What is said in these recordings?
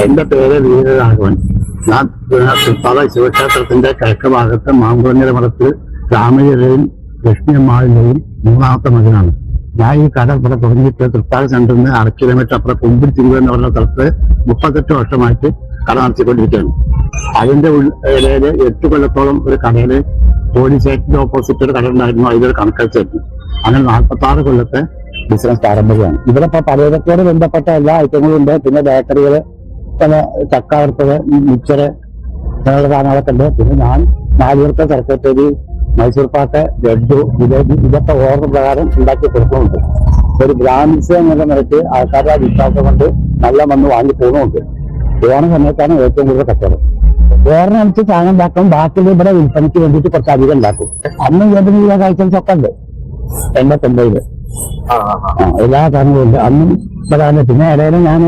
എന്റെ പേര് വീരരാഘവൻ. ഞാൻ തൃത്താല ശിവക്ഷേത്രത്തിന്റെ കിഴക്ക് ഭാഗത്ത് മാങ്കുളങ്ങര മഠത്തിൽ രാമചരയും ലക്ഷ്മിയമ്മാവിന്റെയും മൂന്നാമത്തെ മകനാണ്. ഞാൻ ഈ കട ഇവിടെ തുടങ്ങിയിട്ട് തൃത്താല സെന്ററിൽ നിന്ന് 1/2 കിലോമീറ്റർ അപ്പുറം കുമ്പിൽ തിരുവ് എന്ന് പറഞ്ഞ സ്ഥലത്ത് 38 വർഷമായിട്ട് കട നടത്തിക്കൊണ്ടിരിക്കുകയാണ്. അതിന്റെ ഇടയില് 8 കൊല്ലത്തോളം ഒരു കടയില് പോലീസ് സ്റ്റേഷന്റെ ഓപ്പോസിറ്റ് ഒരു കട ഉണ്ടായിരുന്നു. അതിലൊരു കണക്കടിച്ചായിരുന്നു. അങ്ങനെ 46 കൊല്ലത്തെ ബിസിനസ് പാരമ്പര്യമാണ്. ഇവിടെ ഇപ്പൊ പലചരക്കോട് ബന്ധപ്പെട്ട എല്ലാ ഐറ്റങ്ങളും ഉണ്ട്. പിന്നെ ബേക്കറികള്, പിന്നെ ചക്ക വറുത്തത്, മിക്സറ്, അങ്ങനെയുള്ള സാധനങ്ങളൊക്കെ ഉണ്ട്. പിന്നെ ഞാൻ 4 പേർക്ക് സർക്കറ്റരി, മൈസൂർ പാക്ക്, ലഡ്ഡു, ജിലേബി ഇതൊക്കെ ഓർഡർ പ്രകാരം ഉണ്ടാക്കി കൊടുക്കുന്നുണ്ട്. ഒരു ബ്രാഹ്മിൻസ് എന്നുള്ള നിലയ്ക്ക് ആൾക്കാരുടെ വിശ്വാസം കൊണ്ട് നല്ല വന്ന് വാങ്ങി പോകുന്നുണ്ട്. ഓണ സമയത്താണ് ഏറ്റവും കൂടുതൽ കച്ചവടം. ഓർണമനുസരിച്ച് സാധനം ഉണ്ടാക്കും. ബാക്കിയുള്ള ഇവിടെ വിൽപ്പനയ്ക്ക് വേണ്ടിയിട്ട് കുറച്ച് അധികം ഉണ്ടാക്കും. അന്ന് ഏതെങ്കിലും ഐറ്റംസ് ഒക്കെ ഉണ്ട് 89 എല്ലാ സാധനങ്ങളും ഉണ്ട്. അന്നും പ്രധാനം. പിന്നെ ഇടയിലും ഞാൻ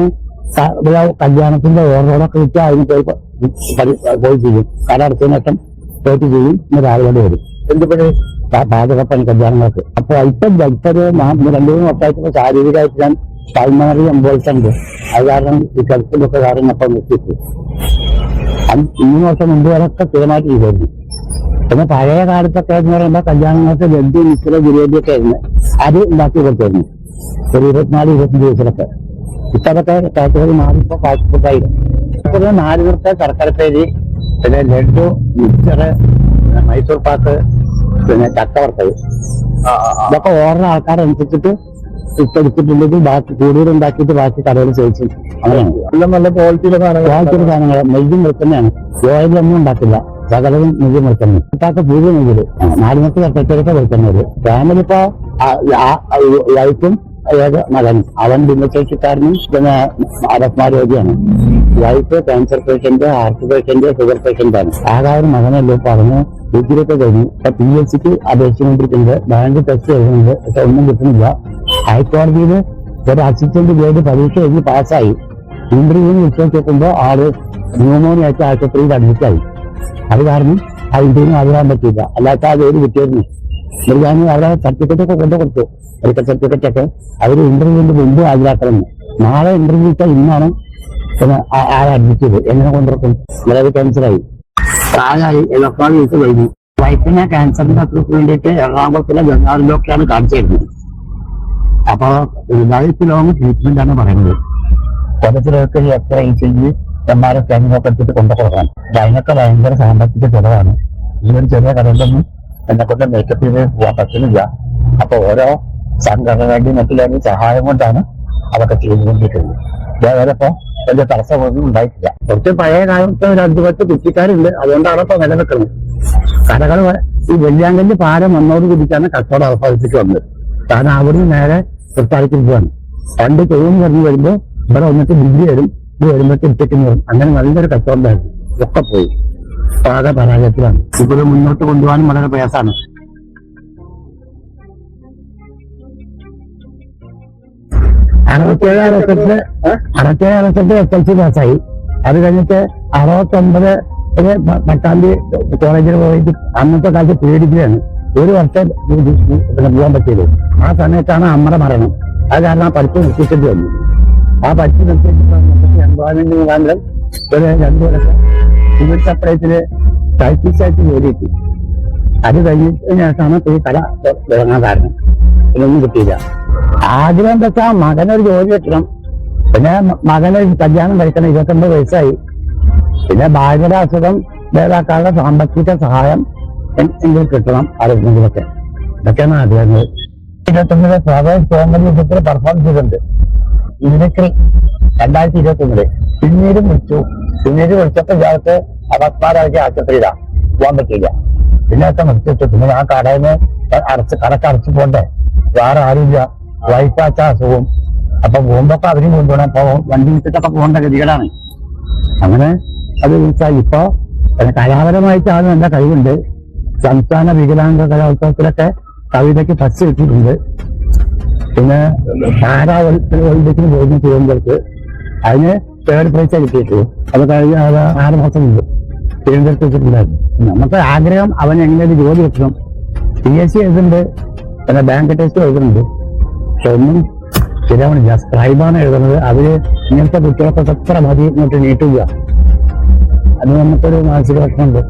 കല്യാണത്തിന്റെ ഓർഡറൊക്കെ വെച്ച് അതിന് പോയി ചെയ്യും. കട അടച്ചതിന് ശേഷം പോയിട്ട് ചെയ്യും. ഇന്ന് രാവിലെ വരും. എന്തുപോലെ പാചകപ്പണി കല്യാണങ്ങൾക്ക്. അപ്പൊ ഇപ്പൊ ഒരു 2-3 വർഷമായിട്ട് ശാരീരികമായിട്ട് ഞാൻ പൾമണറി എംബോൾസ് ഉണ്ട്. അത് കാരണം ഈ കരുത്തിലൊക്കെ കാരണം അപ്പം നിർത്തിയിട്ടു. 3 വർഷം മുമ്പ് വരെയൊക്കെ സ്ഥിരമായിട്ട് ചെയ്തായിരുന്നു. പിന്നെ പഴയ കാലത്തൊക്കെ എന്ന് പറയുമ്പോൾ കല്യാണങ്ങൾക്ക് ലഡ്ഡു, മിക്സറ്, ജിലേബിയൊക്കെ ആയിരുന്നു. അത് ഉണ്ടാക്കി കൊടുത്തായിരുന്നു ഒരു 24-25 ദിവസത്തിലൊക്കെ. ഇപ്പൊ അതൊക്കെ കാറ്റഗറി മാറിപ്പോ ഫാസ്റ്റ് ഫുഡായിരുന്നു. 4 പേർക്ക് ശർക്കരപ്പേരി, പിന്നെ ലഡ്ഡു, മിക്സറ്, മൈസൂർ പാക്ക്, പിന്നെ ചക്ക വറുത്തത് ഇതൊക്കെ ഓരോ ആൾക്കാരനുസരിച്ചിട്ട് ഇട്ടെടുത്തിട്ടുണ്ടെങ്കിൽ ബാക്കി കൂടുതൽ ഉണ്ടാക്കിയിട്ട് ബാക്കി കടയിൽ ചോദിച്ചു. അങ്ങനെയാണ്. നല്ല ക്വാളിറ്റിയുടെ സാധനങ്ങൾ. നെയ്യും വെളുത്തന്നെയാണ്. ഓയിലൊന്നും ഉണ്ടാക്കില്ല. സകലവും നെയ്യും വെളുത്തന്നെ. ഇപ്പൊക്കെ പുതിയ നെയ്യില് 4 മണിക്ക് കട്ടൊക്കെ വെളുത്തുന്നത്. ഫാമിലി ഇപ്പൊ വൈഫും മകനും. അവൻ ഭിന്നശേഷിക്കാരനും പിന്നെ അരസ്മാരോഗിയാണ്. Wife cancer patient, heart patient, sugar patient ആണ്. ആകാരം മകനല്ലോ പറഞ്ഞ് ഡിഗ്രിയൊക്കെ കഴിഞ്ഞു. ഇപ്പൊ PHക്ക് അപേക്ഷിച്ചുകൊണ്ടിരിക്കുന്നത്. ബാങ്ക് ടെസ്റ്റ് എഴുതുന്നുണ്ട്. പക്ഷെ ഒന്നും കിട്ടുന്നില്ല. ഹൈക്കോടതിയിൽ ഒരു അസിസ്റ്റന്റ് ഗ്രേഡ് പരീക്ഷ എഴുതി പാസ്സായി. ഇന്റർവ്യൂവിന് വിളിച്ചു നോക്കുമ്പോൾ ആള് ന്യൂമോണിയായിട്ട് ആശുപത്രിയിൽ അഡ്മിറ്റായി. അത് കാരണം ആ ഇന്റർവ്യൂവിന് ഹാജരാൻ പറ്റിയില്ല. അല്ലാത്ത ആ ജോലി കിട്ടിയിരുന്നു. ഞാൻ അവിടെ സർട്ടിഫിക്കറ്റ് ഒക്കെ കൊണ്ടു കൊടുത്തു. മെഡിക്കൽ സർട്ടിഫിക്കറ്റ് ഒക്കെ അവര് ഇന്റർവ്യൂവിന്റെ മുമ്പ് ഹാജരാക്കണമെന്ന്. നാളെ ഇന്റർവ്യൂ വെച്ചാൽ ഇന്നാണ് പിന്നെ ആളെ അഡ്മിറ്റ് ചെയ്ത്. എങ്ങനെ കൊണ്ടുവരും? വളരെ ക്യാൻസറായി. പ്രായമായി 74 വയസ്സ് കഴിഞ്ഞു. വൈഫിനെ ക്യാൻസറിന്റെ അത്രയ്ക്ക് വേണ്ടിയിട്ട് എറണാകുളത്തിലെ ഗംഗാറിലൊക്കെയാണ് കാണിച്ചിരുന്നത്. അപ്പൊ 1,000 ലോങ് ട്രീറ്റ്മെന്റ് ആണ് പറയുന്നത്. കൊല്ലത്തിലൊക്കെ എത്ര ECG, MRI സ്കാനിങ്ങൊക്കെ എടുത്തിട്ട് കൊണ്ടുപോകാൻ. അതിനൊക്കെ ഭയങ്കര സാമ്പത്തിക ചെലവാണ്. ഈ ഒരു ചെറിയ കടയിലൊന്നും എന്നെ കൊണ്ട് മേക്കപ്പ് ചെയ്ത് പോകാൻ പറ്റുന്നില്ല. അപ്പൊ ഓരോ സംഘടനകളുടെയും മറ്റുള്ളവരുടെയും സഹായം കൊണ്ടാണ് അതൊക്കെ ചെയ്തുകൊണ്ടിരിക്കുന്നത്. ഇതേപോലെ ഇപ്പൊ വലിയ തടസ്സമൊന്നും ഉണ്ടായിട്ടില്ല. കുറച്ച് പഴയ കാലത്ത് ഒരു 5-10 കുറ്റിക്കാരുണ്ട്. അതുകൊണ്ടാണ് ഇപ്പൊ നിലനിൽക്കുന്നത്. കടകൾ ഈ വെള്ളിയാങ്കല്ല് പാലം വന്നോട് കൂടിയിട്ടാണ് കച്ചവടം അവസാനിപ്പിച്ച് വന്നത്. കാരണം അവിടുന്ന് നേരെ തൃത്താലയ്ക്ക് പോവാണ്. പണ്ട് തൊഴിൽ പറഞ്ഞു വരുമ്പോ ഇവിടെ വന്നിട്ട് ഡിഗ്രി വരും. ഇത് വരുമ്പോഴത്തെ ഇറ്റക്കിന് വരും. അങ്ങനെ നല്ലൊരു കച്ചവടമായിരുന്നു. ഒക്കെ പോയി പാക പരാജയത്തിലാണ്. ഇവിടെ മുന്നോട്ട് കൊണ്ടുപോകാനും വളരെ പ്രയാസമാണ്. അറുപത്തേഴ് റിസൾട്ട് SLC പാസ്സായി. അത് കഴിഞ്ഞിട്ട് 69 പട്ടാമ്പി കോളേജിൽ പോയിട്ട് അന്നത്തെ കാലത്ത് PhD-യാണ്. 1 വർഷം പോകാൻ പറ്റിയത്. ആ സമയത്താണ് അമ്മയുടെ മരണം. അത് കാരണം ആ പഠിപ്പ് നിർത്തിച്ചിട്ട് വന്നു. ആ പഠിപ്പ് നിർത്തിയിട്ട് എംപ്ലോയ്മെന്റ് മുഖാന്തരം ഒരു 2 വർഷം സിവിൽ സപ്ലൈസില് ടൈപ്പിസ്റ്റായിട്ട് ജോലി കിട്ടി. അത് കഴിഞ്ഞിട്ട് ശേഷമാണ് ഈ കട തുടങ്ങാൻ കാരണം. ഇതൊന്നും കിട്ടിയില്ല. ആഗ്രഹം വെച്ചാൽ മകനൊരു ജോലി കിട്ടണം. പിന്നെ മകന് കല്യാണം കഴിക്കണം. 29 വയസ്സായി. പിന്നെ ഭാര്യയുടെ അസുഖം ഭേദാക്കാനുള്ള സാമ്പത്തിക സഹായം എങ്കിലും കിട്ടണം. ആരെങ്കിലൊക്കെ ഇതൊക്കെയാണ് ആഗ്രഹങ്ങൾ. 29 ഫ്ലവേഴ്സ് കോമഡി യുദ്ധത്തിൽ പെർഫോം ചെയ്തിട്ടുണ്ട്. മിമിക്രി 2021. പിന്നീട് വിളിച്ചപ്പോൾ ഇയാൾക്ക് അവസ്മാരാക്കി ആശുപത്രിയിലാണ്. പോകാൻ പറ്റില്ല. പിന്നെയൊക്കെ നിർത്തിച്ചു. പിന്നെ ആ കടന്ന് കടക്ക് അടച്ചു പോണ്ടേ. വേറെ ആരുമില്ല. വൈഫാച്ച അസുഖവും. അപ്പൊ പോകുമ്പൊക്കെ അവരും കൊണ്ടുപോകണം. അപ്പൊ വണ്ടി വിട്ടിട്ടൊക്കെ പോകേണ്ട ഗതികളാണ്. അങ്ങനെ അത് വിളിച്ചാൽ ഇപ്പൊ കലാപരമായിട്ട് ആൾ നല്ല കഴിവുണ്ട്. സംസ്ഥാന വികലാംഗ കലോത്സവത്തിലൊക്കെ കവിതയ്ക്ക് ഫസ്റ്റ് കിട്ടിയിട്ടുണ്ട്. പിന്നെ പാരാ ഒളിമ്പിക്സിന് പോകുന്ന തിരുവനന്തപുരത്ത് അതിന് 3rd പ്രൈസ് കിട്ടിയിട്ടുള്ളൂ. അത് കഴിഞ്ഞ 6 മാസം മുമ്പ് തിരുവനന്തപുരത്ത് വെച്ചിട്ടുണ്ടായിരുന്നു. നമുക്ക് ആഗ്രഹം അവൻ എങ്ങനെ ജോലി വെക്കണം. PSC എഴുതുന്നുണ്ട്. പിന്നെ ബാങ്ക് ടെസ്റ്റ് എഴുതുന്നുണ്ട്. പക്ഷെ ഒന്നും ശരിയാവണില്ല. സ്ക്രൈബാണ് എഴുതുന്നത്. അവര് ഇങ്ങനത്തെ കുട്ടികളൊക്കെ എത്ര മതി ഇങ്ങോട്ട് നീട്ടുക. അത് നമുക്കൊരു മാനസിക പ്രശ്നമുണ്ട്.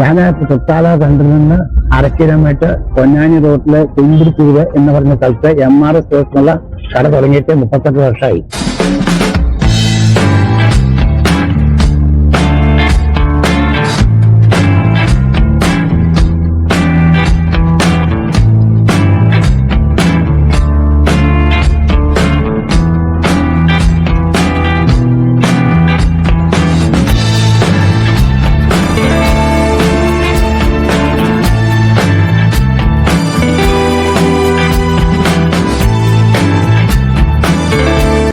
ഞാൻ തൃത്താല സെന്ററിൽ നിന്ന് 1/2 കിലോമീറ്റർ പൊന്നാനി റോഡിലെ കുന്തിരിപ്പൂര് എന്ന് പറഞ്ഞ സ്ഥലത്ത് MR സ്റ്റോഴ്സ് എന്നുള്ള കട തുടങ്ങിയിട്ട് 38 വർഷമായി.